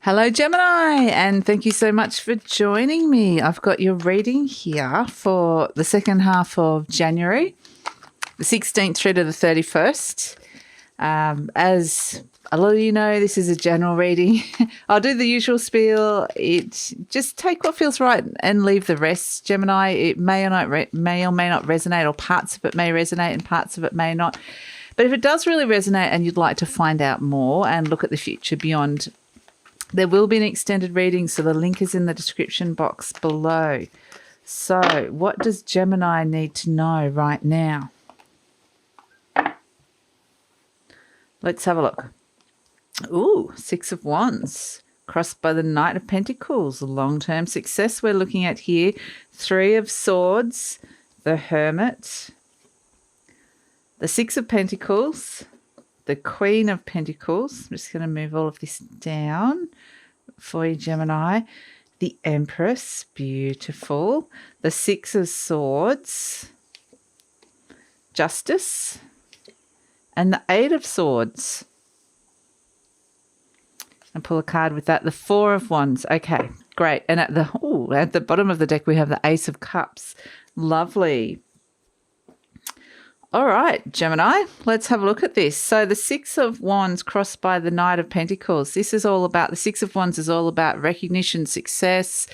Hello, Gemini, and thank you so much for joining me. I've got your reading here for the second half of January, the 16th through to the 31st. As a lot of you know, this is a general reading. I'll do the usual spiel. Just take what feels right and leave the rest, Gemini. It may or may not resonate, or parts of it may resonate and parts of it may not. But if it does really resonate and you'd like to find out more and look at the future beyond, there will be an extended reading, so the link is in the description box below. So what does Gemini need to know right now? Let's have a look. Ooh, Six of Wands, crossed by the Knight of Pentacles. Long-term success we're looking at here. Three of Swords, the Hermit, the Six of Pentacles, the Queen of Pentacles. I'm just going to move all of this down for you, Gemini. The Empress, beautiful. The Six of Swords, Justice, and the Eight of Swords. And pull a card with that. The Four of Wands. Okay, great. And at the bottom of the deck, we have the Ace of Cups. Lovely. All right, Gemini, let's have a look at this. So the Six of Wands crossed by the Knight of Pentacles. This is all about, the Six of Wands is all about recognition, success,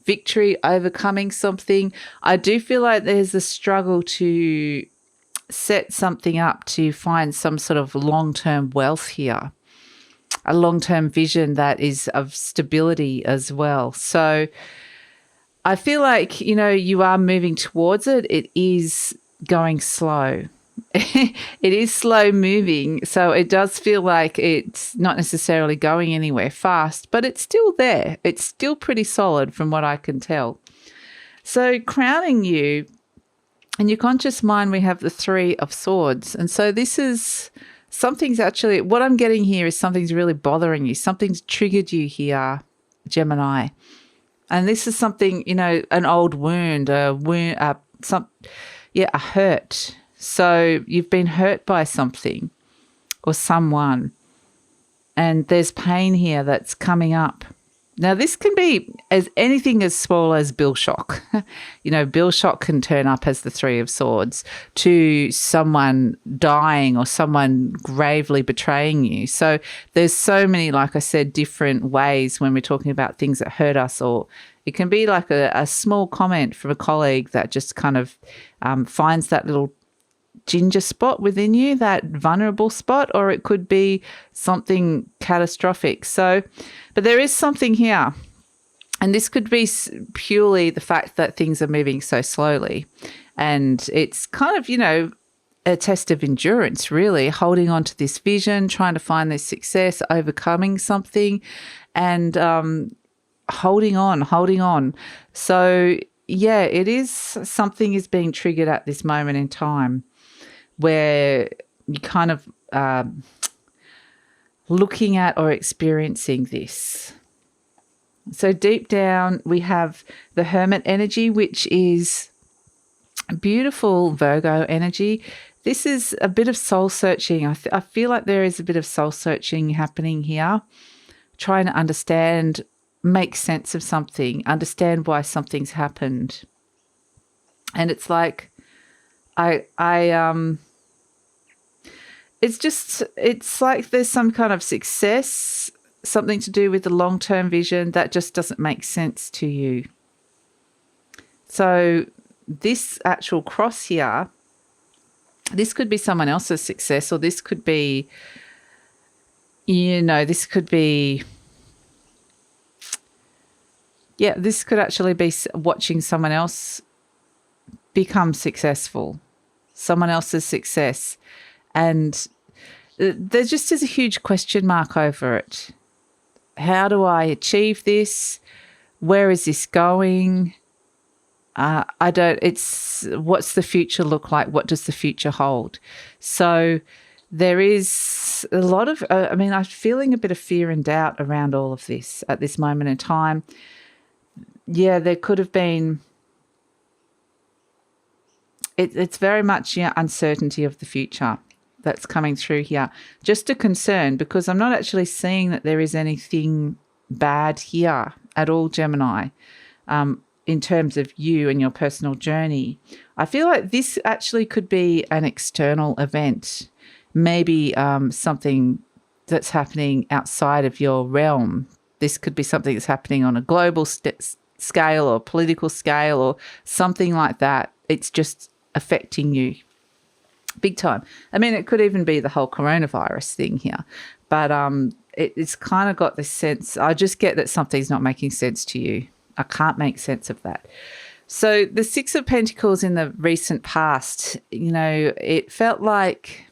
victory, overcoming something. I do feel like there's a struggle to set something up to find some sort of long-term wealth here, a long-term vision that is of stability as well. So I feel like, you are moving towards it. It is going slow. It is slow moving, so it does feel like it's not necessarily going anywhere fast, but it's still there. It's still pretty solid from what I can tell. So crowning you, in your conscious mind, we have the Three of Swords. And so this is something's actually, what I'm getting here is something's really bothering you. Something's triggered you here, Gemini. And this is something, an old wound, a hurt. So you've been hurt by something or someone, and there's pain here that's coming up. Now, this can be anything as small as bill shock. Bill shock can turn up as the Three of Swords, to someone dying or someone gravely betraying you. So there's so many, like I said, different ways when we're talking about things that hurt us, or it can be like a small comment from a colleague that just kind of finds that little ginger spot within you, that vulnerable spot, or it could be something catastrophic. So, but there is something here, and this could be purely the fact that things are moving so slowly, and it's kind of, a test of endurance, really, holding on to this vision, trying to find this success, overcoming something, and holding on. So yeah, it is, something is being triggered at this moment in time where you kind of looking at or experiencing this. So deep down, we have the Hermit energy, which is beautiful Virgo energy. This is a bit of soul searching. I feel like there is a bit of soul searching happening here, trying to understand, make sense of something, understand why something's happened. And it's like, it's like there's some kind of success, something to do with the long-term vision that just doesn't make sense to you. So this actual cross here, this could be someone else's success, or this could be, this could actually be watching someone else become successful, someone else's success. And there just is a huge question mark over it. How do I achieve this? Where is this going? What's the future look like? What does the future hold? So there is a lot of, I'm feeling a bit of fear and doubt around all of this at this moment in time. Yeah, there could have been, it's very much uncertainty of the future that's coming through here. Just a concern, because I'm not actually seeing that there is anything bad here at all, Gemini, in terms of you and your personal journey. I feel like this actually could be an external event, maybe something that's happening outside of your realm. This could be something that's happening on a global scale or political scale or something like that. It's just affecting you big time. I mean, it could even be the whole coronavirus thing here, but it's kind of got this sense. I just get that something's not making sense to you. I can't make sense of that. So the Six of Pentacles in the recent past, you know, it felt like,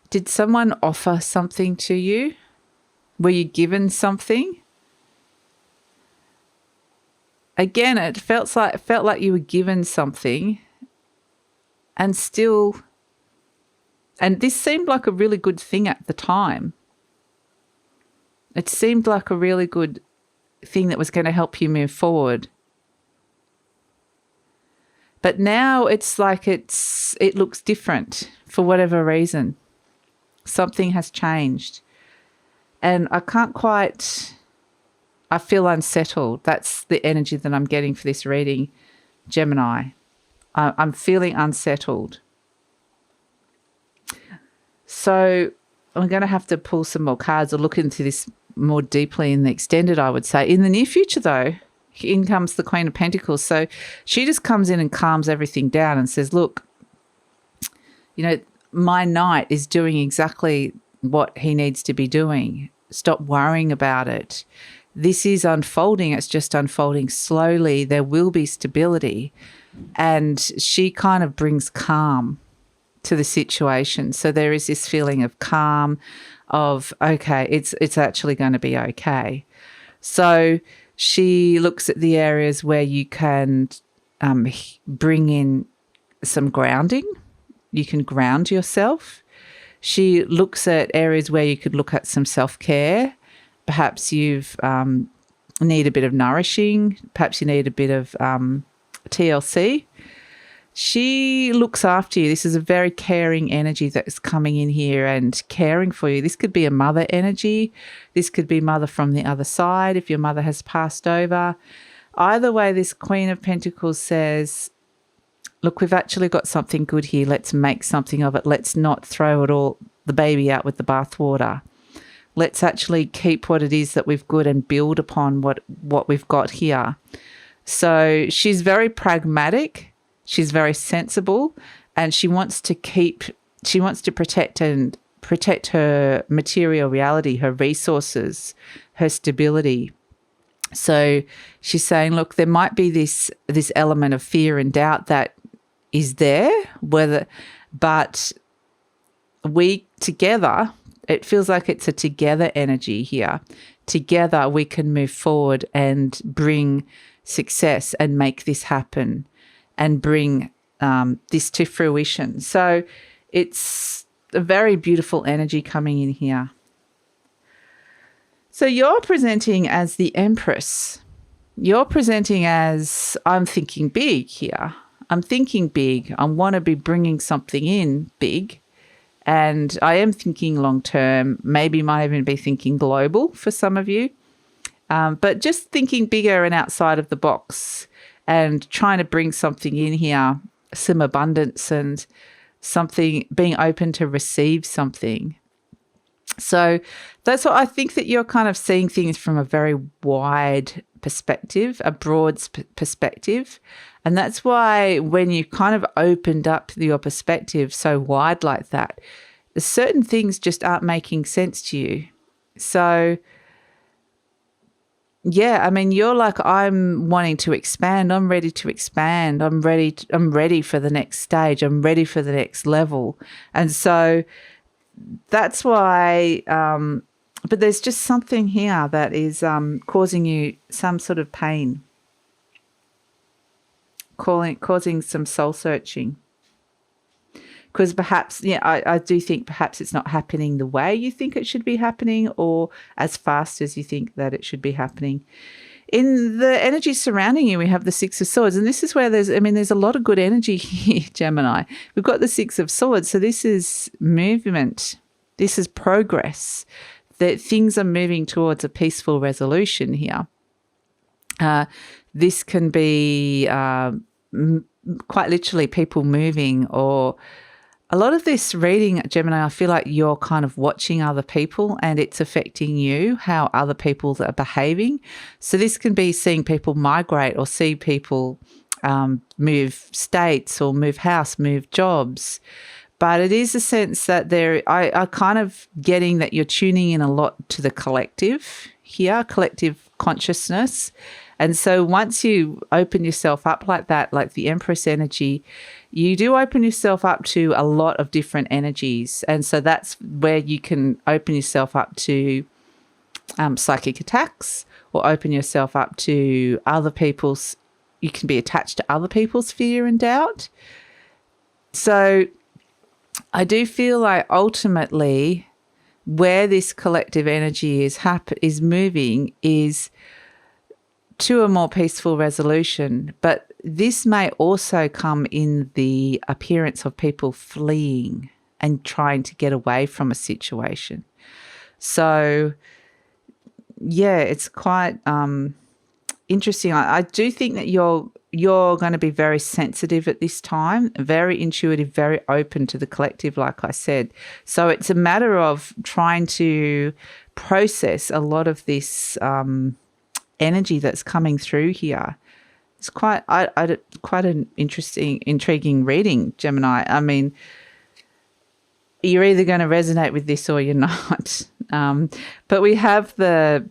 did someone offer something to you? Were you given something? Again, it felt like you were given something, and this seemed like a really good thing at the time. It seemed like a really good thing that was going to help you move forward. But now it's like it looks different for whatever reason. Something has changed. And I feel unsettled. That's the energy that I'm getting for this reading, Gemini. I'm feeling unsettled. So I'm going to have to pull some more cards or look into this more deeply in the extended, I would say. In the near future, though, in comes the Queen of Pentacles. So she just comes in and calms everything down and says, look, you know, my knight is doing exactly what he needs to be doing. Stop worrying about it. This is unfolding. It's just unfolding slowly. There will be stability. And she kind of brings calm to the situation. So there is this feeling of calm, of, okay, it's actually going to be okay. So she looks at the areas where you can bring in some grounding. You can ground yourself. She looks at areas where you could look at some self-care. Perhaps you've need a bit of nourishing. Perhaps you need a bit of TLC. She looks after you. This is a very caring energy that's coming in here and caring for you. This could be a mother energy. This could be mother from the other side if your mother has passed over. Either way, this Queen of Pentacles says, look, we've actually got something good here. Let's make something of it. Let's not throw it all, the baby out with the bathwater. Let's actually keep what it is that we've got and build upon what we've got here. So she's very pragmatic. She's very sensible, and she wants to protect her material reality, her resources, her stability. So she's saying, look, there might be this element of fear and doubt that is there, but we together, it feels like it's a together energy here. Together we can move forward and bring success and make this happen and bring this to fruition. So it's a very beautiful energy coming in here. So you're presenting as the Empress. You're presenting as, I'm thinking big here. I'm thinking big. I want to be bringing something in big. And I am thinking long term, maybe might even be thinking global for some of you. But just thinking bigger and outside of the box and trying to bring something in here, some abundance and something, being open to receive something. So that's what I think, that you're kind of seeing things from a very wide perspective, a broad perspective. And that's why when you kind of opened up your perspective so wide like that, certain things just aren't making sense to you. So yeah, I mean, you're like, I'm wanting to expand. I'm ready to expand. I'm ready for the next stage. I'm ready for the next level. And so that's why, but there's just something here that is causing you some sort of pain, causing some soul searching. Because perhaps, yeah, I do think perhaps it's not happening the way you think it should be happening or as fast as you think that it should be happening. In the energy surrounding you, we have the Six of Swords. And this is where there's a lot of good energy here, Gemini. We've got the Six of Swords. So this is movement. This is progress, that things are moving towards a peaceful resolution here. This can be quite literally people moving, or a lot of this reading, Gemini, I feel like you're kind of watching other people and it's affecting you, how other people are behaving. So this can be seeing people migrate or see people move states or move house, move jobs. But it is a sense that I kind of getting that you're tuning in a lot to the collective here, collective consciousness. And so once you open yourself up like that, like the Empress energy, you do open yourself up to a lot of different energies. And so that's where you can open yourself up to psychic attacks, or open yourself up to other people's, you can be attached to other people's fear and doubt. So I do feel like ultimately where this collective energy is moving is to a more peaceful resolution. But this may also come in the appearance of people fleeing and trying to get away from a situation. So, yeah, it's quite interesting. I do think that you're going to be very sensitive at this time, very intuitive, very open to the collective, like I said. So it's a matter of trying to process a lot of this energy that's coming through here. It's quite an intriguing reading, Gemini. I mean, you're either going to resonate with this or you're not. But we have the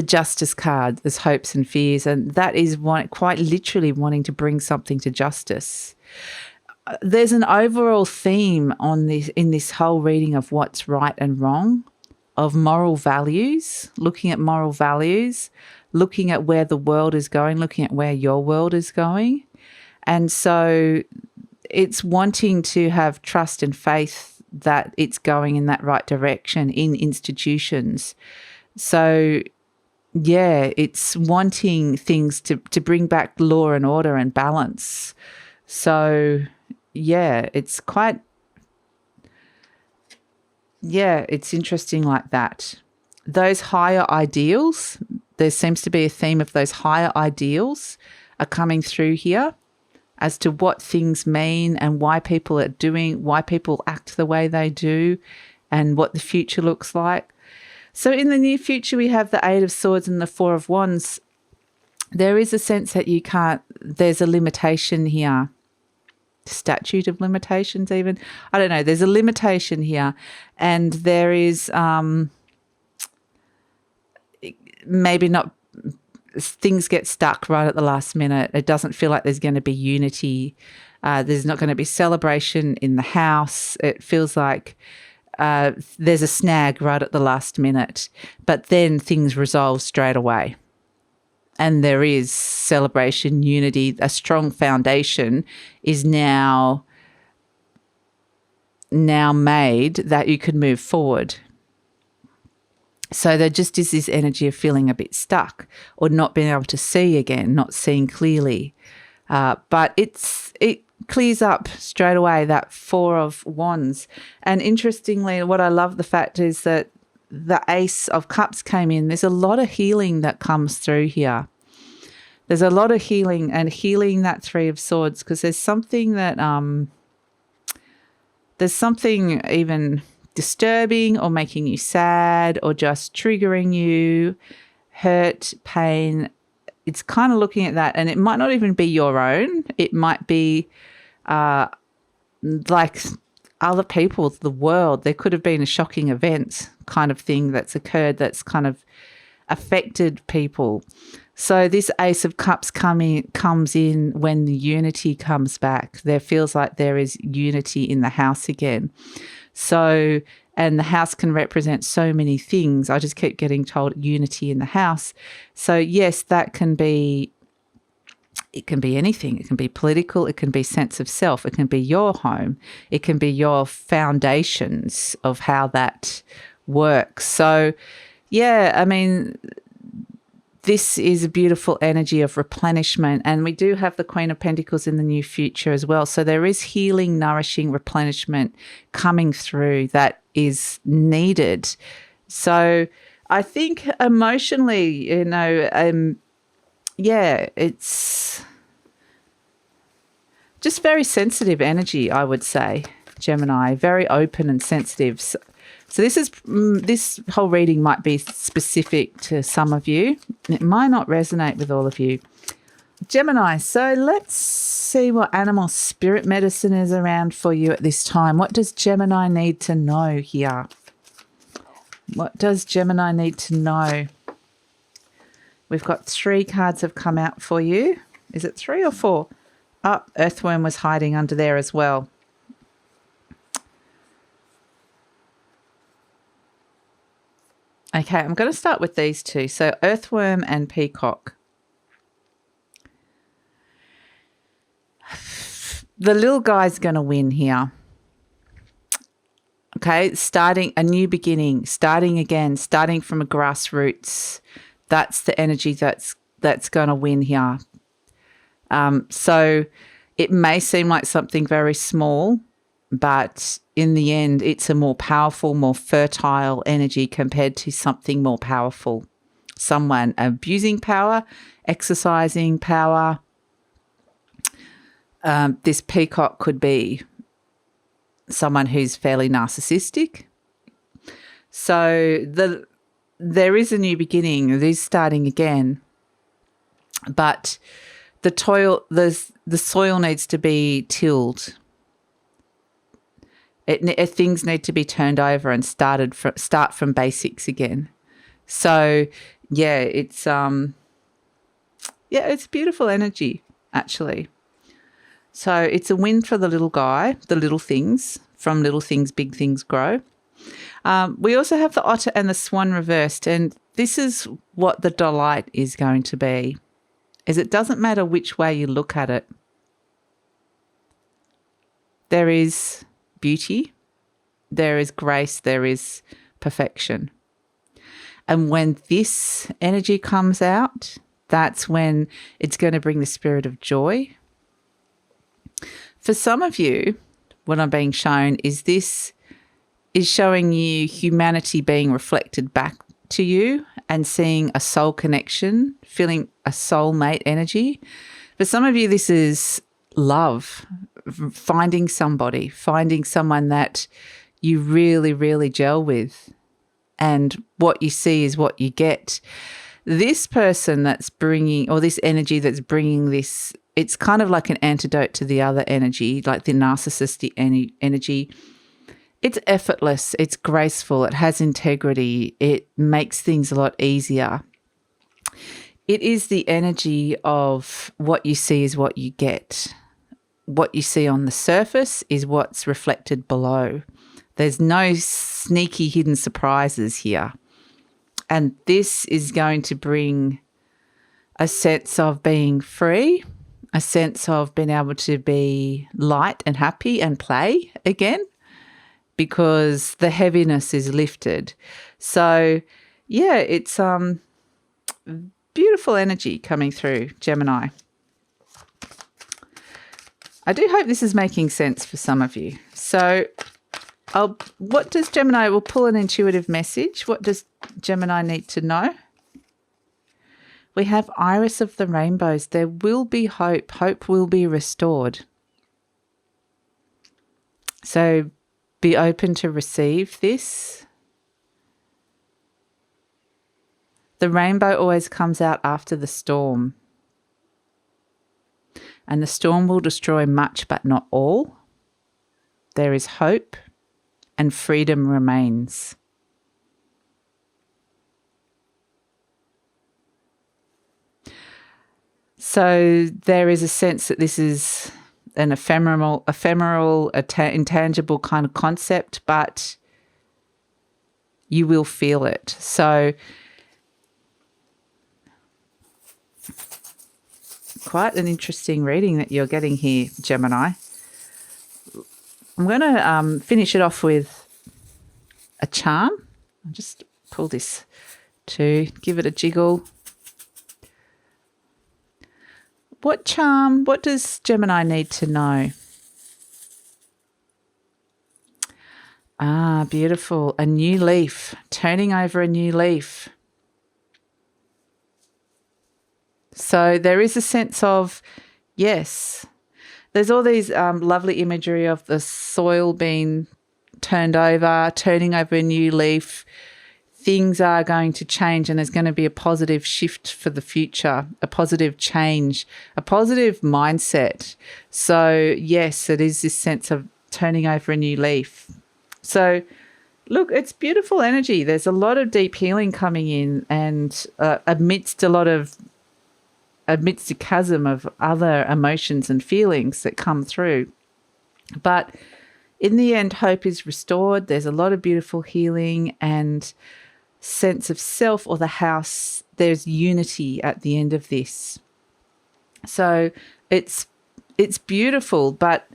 Justice card, there's hopes and fears, and that is quite literally wanting to bring something to justice. There's an overall theme in this whole reading of what's right and wrong, of moral values, looking at moral values, looking at where the world is going, looking at where your world is going. And so it's wanting to have trust and faith that it's going in that right direction in institutions. So, yeah, it's wanting things to bring back law and order and balance. So, yeah, it's quite... Yeah, it's interesting like that. Those higher ideals, there seems to be a theme of those higher ideals are coming through here as to what things mean and why people act the way they do and what the future looks like. So in the near future, we have the Eight of Swords and the Four of Wands. There is a sense that there's a limitation here. Statute of limitations even. I don't know. There's a limitation here, and there is maybe not, things get stuck right at the last minute. It doesn't feel like there's going to be unity. There's not going to be celebration in the house. It feels like there's a snag right at the last minute, but then things resolve straight away. And there is celebration, unity, a strong foundation is now made that you can move forward. So there just is this energy of feeling a bit stuck or not being able to see again, not seeing clearly. But it clears up straight away, that Four of Wands. And interestingly, what I love the fact is that the Ace of Cups came in. There's a lot of healing that comes through here. There's a lot of healing, and healing that Three of Swords, because there's something that there's something even disturbing or making you sad or just triggering you, hurt, pain. It's kind of looking at that, and it might not even be your own. It might be like other people, the world. There could have been a shocking event kind of thing that's occurred that's kind of affected people. So this Ace of Cups comes in when the unity comes back. There feels like there is unity in the house again. So, and the house can represent so many things. I just keep getting told unity in the house. So yes, that can be, it can be anything. It can be political. It can be sense of self. It can be your home. It can be your foundations of how that works. So yeah, I mean, this is a beautiful energy of replenishment. And we do have the Queen of Pentacles in the new future as well. So there is healing, nourishing replenishment coming through that is needed. So I think emotionally, it's just very sensitive energy, I would say, Gemini, very open and sensitive. So this whole reading might be specific to some of you. It might not resonate with all of you. Gemini, so let's see what animal spirit medicine is around for you at this time. What does Gemini need to know here? What does Gemini need to know? We've got 3 cards have come out for you. Is it 3 or 4? Oh, Earthworm was hiding under there as well. Okay, I'm going to start with these 2. So Earthworm and Peacock. The little guy's going to win here. Okay, starting a new beginning, starting again, starting from a grassroots. That's the energy that's going to win here. So it may seem like something very small, but in the end, it's a more powerful, more fertile energy compared to something more powerful. Someone abusing power, exercising power. This peacock could be someone who's fairly narcissistic. So there is a new beginning. It is starting again, but the soil needs to be tilled. Things need to be turned over and start from basics again. So yeah, it's beautiful energy actually. So it's a win for the little guy, the little things. From little things, big things grow. We also have the otter and the swan reversed, and this is what the delight is going to be. Is it doesn't matter which way you look at it. There is beauty, there is grace, there is perfection. And when this energy comes out, that's when it's going to bring the spirit of joy. For some of you, what I'm being shown is this is showing you humanity being reflected back to you and seeing a soul connection, feeling a soulmate energy. For some of you, this is love, finding somebody, finding someone that you really, really gel with. And what you see is what you get. This person that's bringing, or this energy that's bringing this, it's kind of like an antidote to the other energy, like the narcissistic energy. It's effortless, it's graceful, it has integrity, it makes things a lot easier. It is the energy of what you see is what you get. What you see on the surface is what's reflected below. There's no sneaky hidden surprises here. And this is going to bring a sense of being free, a sense of being able to be light and happy and play again, because the heaviness is lifted. So, yeah, it's beautiful energy coming through, Gemini. I do hope this is making sense for some of you. So, what does Gemini, we'll pull an intuitive message. What does Gemini need to know? We have Iris of the Rainbows. There will be hope. Hope will be restored. So be open to receive this. The rainbow always comes out after the storm. And the storm will destroy much, but not all. There is hope and freedom remains. So there is a sense that this is an ephemeral, intangible kind of concept, but you will feel it. So quite an interesting reading that you're getting here, Gemini. I'm going to finish it off with a charm. I'll just pull this to give it a jiggle. What charm, what does Gemini need to know? Ah, beautiful. A new leaf, turning over a new leaf. So there is a sense of, yes, there's all these lovely imagery of the soil being turned over, turning over a new leaf. Things are going to change and there's going to be a positive shift for the future, a positive change, a positive mindset. So, yes, it is this sense of turning over a new leaf. So, look, it's beautiful energy. There's a lot of deep healing coming in, and amidst a chasm of other emotions and feelings that come through. But in the end, hope is restored. There's a lot of beautiful healing and sense of self or the house. There's unity at the end of this. So it's beautiful, but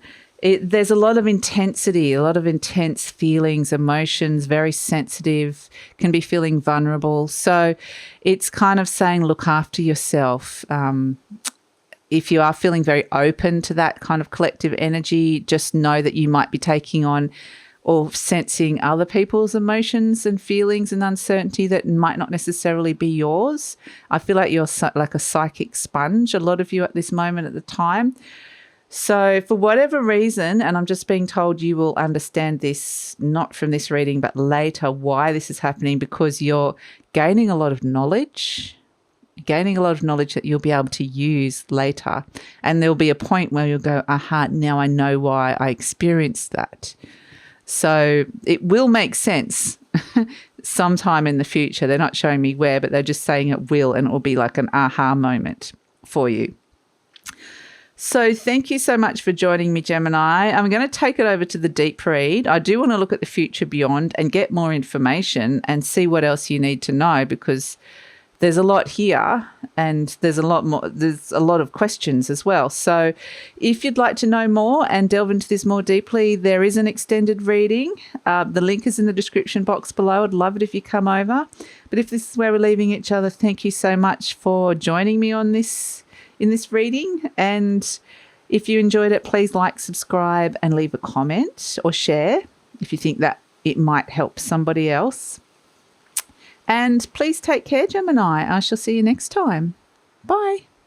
there's a lot of intensity, a lot of intense feelings, emotions, very sensitive, can be feeling vulnerable. So it's kind of saying look after yourself. If you are feeling very open to that kind of collective energy, just know that you might be taking on or sensing other people's emotions and feelings and uncertainty that might not necessarily be yours. I feel like you're like a psychic sponge, a lot of you at this moment at the time. So for whatever reason, and I'm just being told you will understand this, not from this reading, but later, why this is happening, because you're gaining a lot of knowledge, that you'll be able to use later. And there'll be a point where you'll go, aha, now I know why I experienced that. So it will make sense sometime in the future. They're not showing me where, but they're just saying it will, and it will be like an aha moment for you. So thank you so much for joining me, Gemini. I'm going to take it over to the deep read. I do want to look at the future beyond and get more information and see what else you need to know, because there's a lot here and there's a lot more. There's a lot of questions as well. So if you'd like to know more and delve into this more deeply, there is an extended reading. The link is in the description box below. I'd love it if you come over. But if this is where we're leaving each other, thank you so much for joining me on this in this reading. And if you enjoyed it, please like, subscribe, and leave a comment or share if you think that it might help somebody else. And please take care, Gemini. I shall see you next time. Bye.